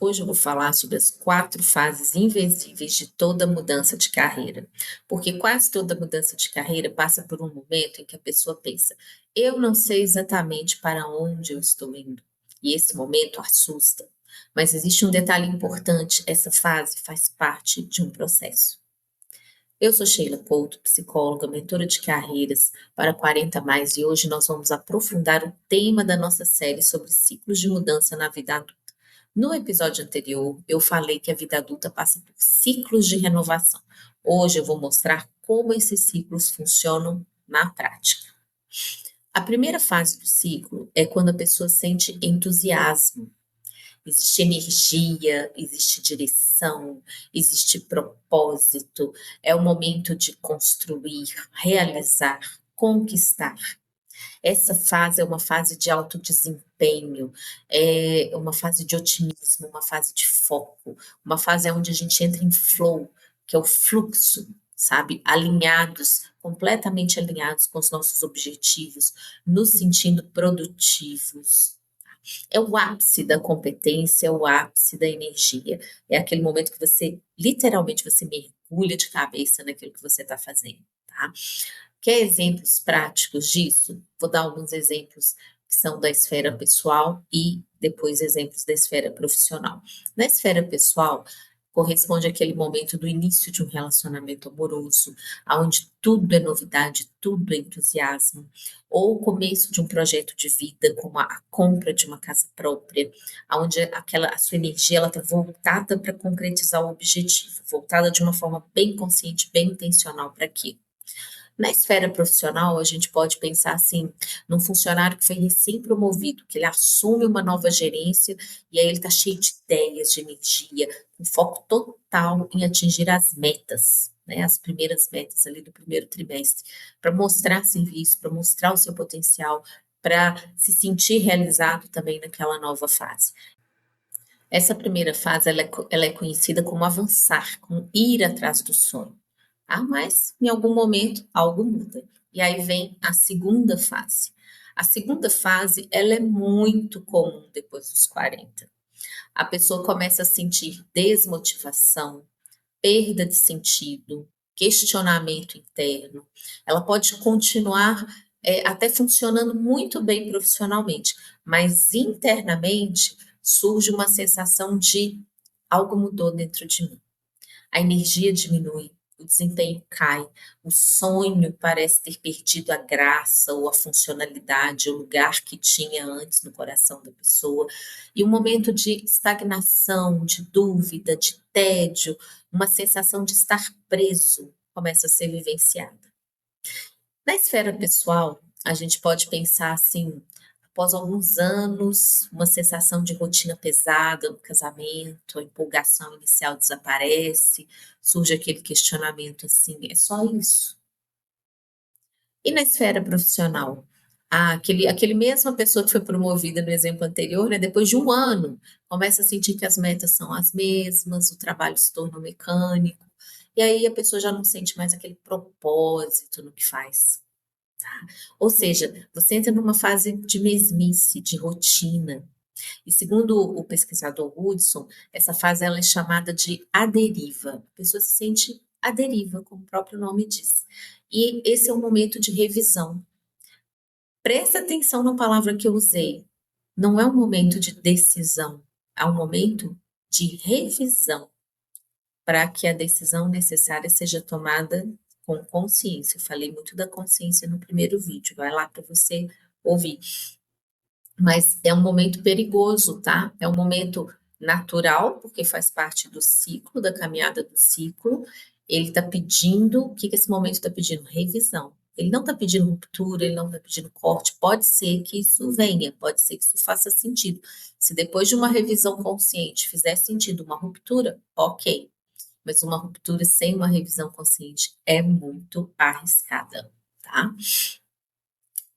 Hoje eu vou falar sobre as 4 fases invencíveis de toda mudança de carreira, porque quase toda mudança de carreira passa por um momento em que a pessoa pensa: "Eu não sei exatamente para onde eu estou indo", e esse momento assusta. Mas existe um detalhe importante: essa fase faz parte de um processo. Eu sou Sheila Couto, psicóloga, mentora de carreiras para 40 mais, e hoje nós vamos aprofundar o tema da nossa série sobre ciclos de mudança na vida adulta. No episódio anterior, eu falei que a vida adulta passa por ciclos de renovação. Hoje eu vou mostrar como esses ciclos funcionam na prática. A primeira fase do ciclo é quando a pessoa sente entusiasmo. Existe energia, existe direção, existe propósito. É o momento de construir, realizar, conquistar. Essa fase é uma fase de alto desempenho, é uma fase de otimismo, uma fase de foco, uma fase onde a gente entra em flow, que é o fluxo, sabe? Alinhados, completamente alinhados com os nossos objetivos, nos sentindo produtivos. É o ápice da competência, é o ápice da energia. É aquele momento que você, literalmente, você mergulha de cabeça naquilo que você está fazendo, tá? Quer exemplos práticos disso? Vou dar alguns exemplos que são da esfera pessoal e depois exemplos da esfera profissional. Na esfera pessoal, corresponde àquele momento do início de um relacionamento amoroso, onde tudo é novidade, tudo é entusiasmo, ou o começo de um projeto de vida, como a compra de uma casa própria, onde a sua energia ela está voltada para concretizar o objetivo, voltada de uma forma bem consciente, bem intencional para aquilo. Na esfera profissional, a gente pode pensar assim, num funcionário que foi recém-promovido, que ele assume uma nova gerência e aí ele está cheio de ideias, de energia, com foco total em atingir as metas, né, as primeiras metas ali do primeiro trimestre, para mostrar serviço, para mostrar o seu potencial, para se sentir realizado também naquela nova fase. Essa primeira fase ela é conhecida como avançar, como ir atrás do sonho. Ah, mas em algum momento algo muda. E aí vem a segunda fase. A segunda fase ela é muito comum depois dos 40. A pessoa começa a sentir desmotivação, perda de sentido, questionamento interno. Ela pode continuar até funcionando muito bem profissionalmente, mas internamente surge uma sensação de algo mudou dentro de mim. A energia diminui, o desempenho cai, o sonho parece ter perdido a graça ou a funcionalidade, o lugar que tinha antes no coração da pessoa, e um momento de estagnação, de dúvida, de tédio, uma sensação de estar preso começa a ser vivenciada. Na esfera pessoal, a gente pode pensar assim, após alguns anos, uma sensação de rotina pesada no casamento, a empolgação inicial desaparece, surge aquele questionamento assim: é só isso? E na esfera profissional? Aquele mesma pessoa que foi promovida no exemplo anterior, né, depois de um ano, começa a sentir que as metas são as mesmas, o trabalho se torna mecânico, e aí a pessoa já não sente mais aquele propósito no que faz. Ou seja, você entra numa fase de mesmice, de rotina. E segundo o pesquisador Hudson, essa fase ela é chamada de a deriva. A pessoa se sente à deriva, como o próprio nome diz. E esse é um momento de revisão. Presta atenção na palavra que eu usei. Não é um momento de decisão, é um momento de revisão, para que a decisão necessária seja tomada com consciência. Eu falei muito da consciência no primeiro vídeo, vai lá para você ouvir. Mas é um momento perigoso, tá? É um momento natural, porque faz parte do ciclo, da caminhada do ciclo. Ele está pedindo, o que que esse momento está pedindo? Revisão. Ele não está pedindo ruptura, ele não está pedindo corte. Pode ser que isso venha, pode ser que isso faça sentido. Se depois de uma revisão consciente fizer sentido uma ruptura, ok. Mas uma ruptura sem uma revisão consciente é muito arriscada, tá?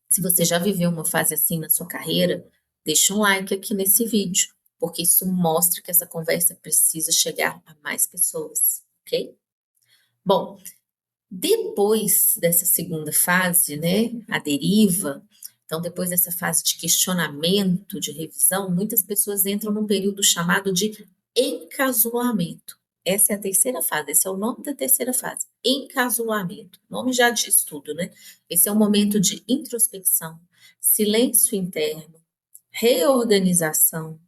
Se você já viveu uma fase assim na sua carreira, deixa um like aqui nesse vídeo, porque isso mostra que essa conversa precisa chegar a mais pessoas, ok? Bom, depois dessa segunda fase, né, a deriva, então depois dessa fase de questionamento, de revisão, muitas pessoas entram num período chamado de encasulamento. Essa é a terceira fase, esse é o nome da terceira fase, encasulamento. O nome já diz tudo, né? Esse é um momento de introspecção, silêncio interno, reorganização.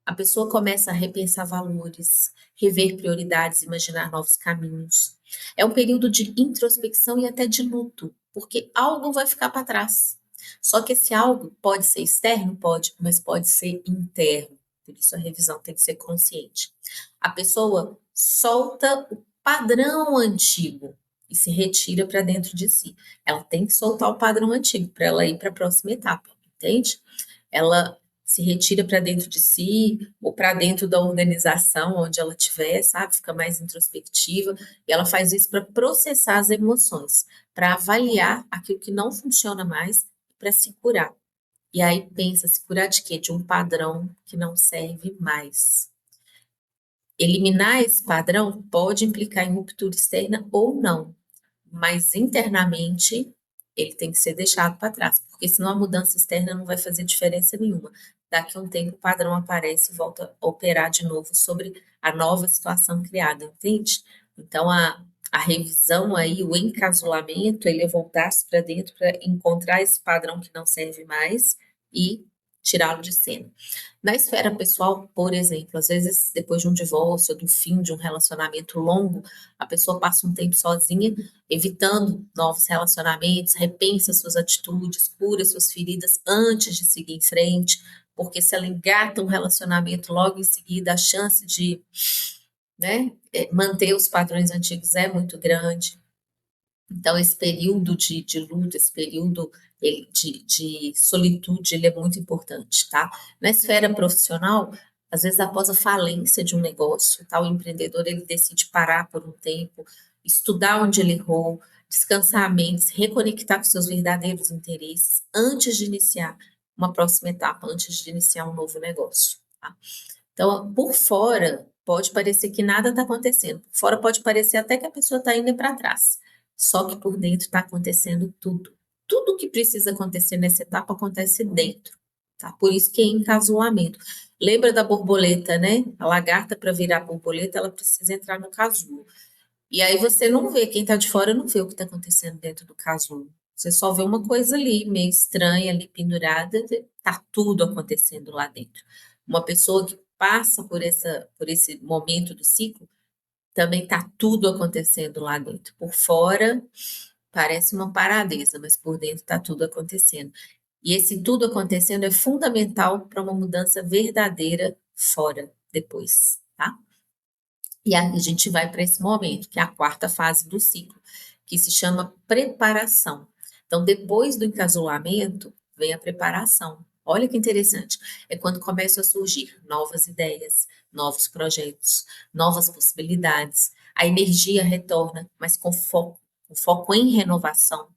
A pessoa começa a repensar valores, rever prioridades, imaginar novos caminhos. É um período de introspecção e até de luto, porque algo vai ficar para trás. Só que esse algo pode ser externo, pode, mas pode ser interno. Por isso a revisão tem que ser consciente. A pessoa solta o padrão antigo e se retira para dentro de si. Ela tem que soltar o padrão antigo para ela ir para a próxima etapa, entende? Ela se retira para dentro de si ou para dentro da organização onde ela estiver, sabe? Fica mais introspectiva e ela faz isso para processar as emoções, para avaliar aquilo que não funciona mais, para se curar. E aí pensa, se curar de quê? De um padrão que não serve mais. Eliminar esse padrão pode implicar em ruptura externa ou não, mas internamente ele tem que ser deixado para trás, porque senão a mudança externa não vai fazer diferença nenhuma. Daqui a um tempo o padrão aparece e volta a operar de novo sobre a nova situação criada, entende? Então a revisão aí, o encasulamento, ele é voltar-se para dentro para encontrar esse padrão que não serve mais e tirá-lo de cena. Na esfera pessoal, por exemplo, às vezes depois de um divórcio, do fim de um relacionamento longo, a pessoa passa um tempo sozinha, evitando novos relacionamentos, repensa suas atitudes, cura suas feridas antes de seguir em frente, porque se ela engata um relacionamento logo em seguida, a chance de, né, manter os padrões antigos é muito grande. Então, esse período de luto, esse período de solitude, ele é muito importante, tá? Na esfera profissional, às vezes após a falência de um negócio, tá? O empreendedor, ele decide parar por um tempo, estudar onde ele errou, descansar a mente, se reconectar com seus verdadeiros interesses antes de iniciar uma próxima etapa, antes de iniciar um novo negócio, tá? Então, por fora, pode parecer que nada está acontecendo. Por fora pode parecer até que a pessoa está indo para trás. Só que por dentro está acontecendo tudo. Tudo que precisa acontecer nessa etapa acontece dentro. Tá? Por isso que é encasulamento. Lembra da borboleta, né? A lagarta, para virar borboleta, ela precisa entrar no casulo. E aí você não vê, quem está de fora não vê o que está acontecendo dentro do casulo. Você só vê uma coisa ali, meio estranha, ali pendurada, está tudo acontecendo lá dentro. Uma pessoa que passa por esse momento do ciclo, também está tudo acontecendo lá dentro. Por fora, parece uma paradeza, mas por dentro está tudo acontecendo. E esse tudo acontecendo é fundamental para uma mudança verdadeira fora, depois, tá? E aí a gente vai para esse momento, que é a quarta fase do ciclo, que se chama preparação. Então, depois do encasulamento, vem a preparação. Olha que interessante. É quando começam a surgir novas ideias, novos projetos, novas possibilidades. A energia retorna, mas com foco em renovação.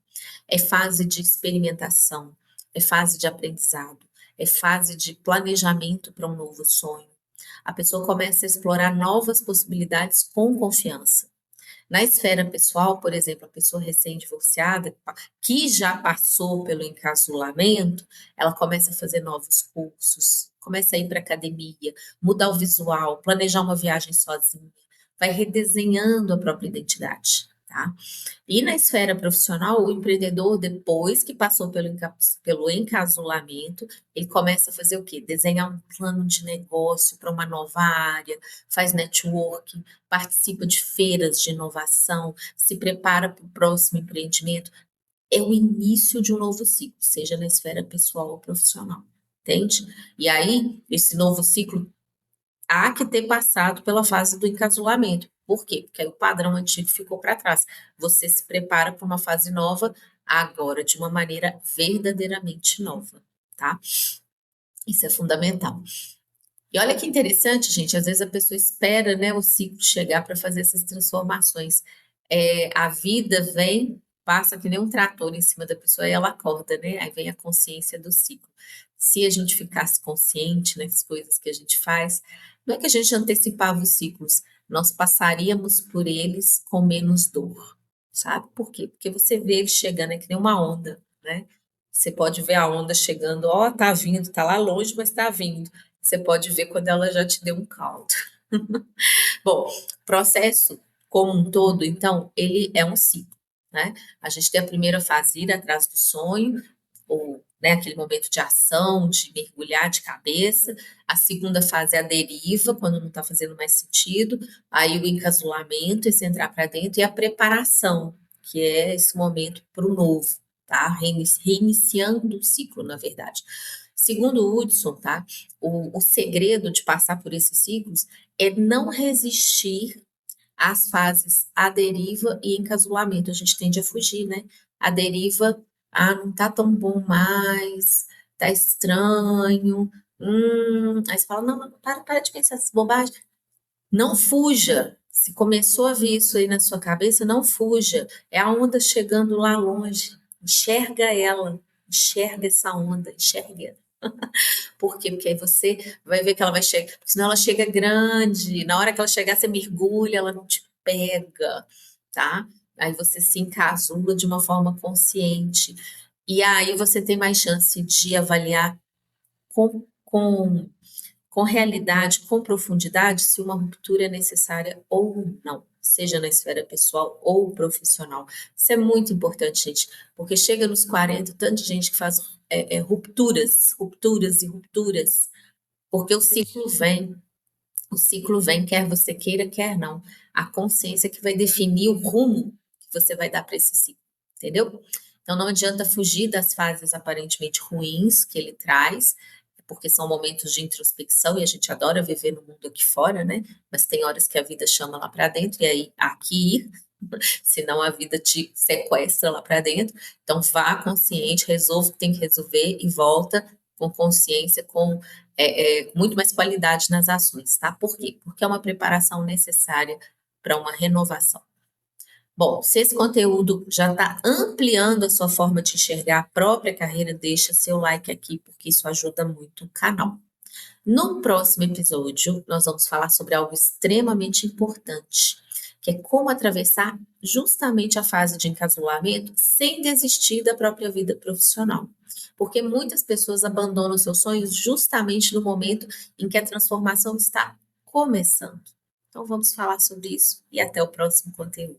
É fase de experimentação, é fase de aprendizado, é fase de planejamento para um novo sonho. A pessoa começa a explorar novas possibilidades com confiança. Na esfera pessoal, por exemplo, a pessoa recém-divorciada, que já passou pelo encasulamento, ela começa a fazer novos cursos, começa a ir para academia, mudar o visual, planejar uma viagem sozinha, vai redesenhando a própria identidade, tá? E na esfera profissional, o empreendedor, depois que passou pelo encasulamento, ele começa a fazer o quê? Desenhar um plano de negócio para uma nova área, faz networking, participa de feiras de inovação, se prepara para o próximo empreendimento. É o início de um novo ciclo, seja na esfera pessoal ou profissional, entende? E aí, esse novo ciclo há que ter passado pela fase do encasulamento. Por quê? Porque aí o padrão antigo ficou para trás. Você se prepara para uma fase nova agora, de uma maneira verdadeiramente nova, tá? Isso é fundamental. E olha que interessante, gente, às vezes a pessoa espera, né, o ciclo chegar para fazer essas transformações. A vida vem, passa que nem um trator em cima da pessoa e ela acorda, né? Aí vem a consciência do ciclo. Se a gente ficasse consciente nas coisas que a gente faz, não é que a gente antecipava os ciclos, nós passaríamos por eles com menos dor, sabe? Por quê? Porque você vê ele chegando, é que nem uma onda, né? Você pode ver a onda chegando, ó, tá vindo, tá lá longe, mas tá vindo. Você pode ver quando ela já te deu um caldo. Bom, o processo como um todo, então, ele é um ciclo, né? A gente tem a primeira fase, ir atrás do sonho, ou né, aquele momento de ação, de mergulhar de cabeça. A segunda fase é a deriva, quando não está fazendo mais sentido. Aí o encasulamento, esse entrar para dentro, e a preparação, que é esse momento para o novo, tá? Reiniciando o ciclo, na verdade. Segundo o Hudson, tá? O segredo de passar por esses ciclos é não resistir às fases à deriva e encasulamento. A gente tende a fugir, né? A deriva, não tá tão bom mais, tá estranho. Aí você fala, não, não, para de pensar essas bobagens. Não fuja. Se começou a vir isso aí na sua cabeça, não fuja. É a onda chegando lá longe. Enxerga ela, enxerga essa onda, enxerga. Por quê? Porque aí você vai ver que ela vai chegar, porque senão ela chega grande, na hora que ela chegar, você mergulha, ela não te pega, tá? Aí você se encasula de uma forma consciente. E aí você tem mais chance de avaliar com realidade, com profundidade, se uma ruptura é necessária ou não, seja na esfera pessoal ou profissional. Isso é muito importante, gente, porque chega nos 40, tanta gente que faz rupturas, rupturas e rupturas, porque o ciclo vem, quer você queira, quer não. A consciência que vai definir o rumo que você vai dar para esse ciclo, entendeu? Então não adianta fugir das fases aparentemente ruins que ele traz, porque são momentos de introspecção e a gente adora viver no mundo aqui fora, né? Mas tem horas que a vida chama lá para dentro e aí aqui ir, senão a vida te sequestra lá para dentro. Então vá consciente, resolva o que tem que resolver e volta com consciência, com muito mais qualidade nas ações, tá? Por quê? Porque é uma preparação necessária para uma renovação. Bom, se esse conteúdo já está ampliando a sua forma de enxergar a própria carreira, deixa seu like aqui, porque isso ajuda muito o canal. No próximo episódio, nós vamos falar sobre algo extremamente importante, que é como atravessar justamente a fase de encasulamento sem desistir da própria vida profissional. Porque muitas pessoas abandonam seus sonhos justamente no momento em que a transformação está começando. Então, vamos falar sobre isso e até o próximo conteúdo.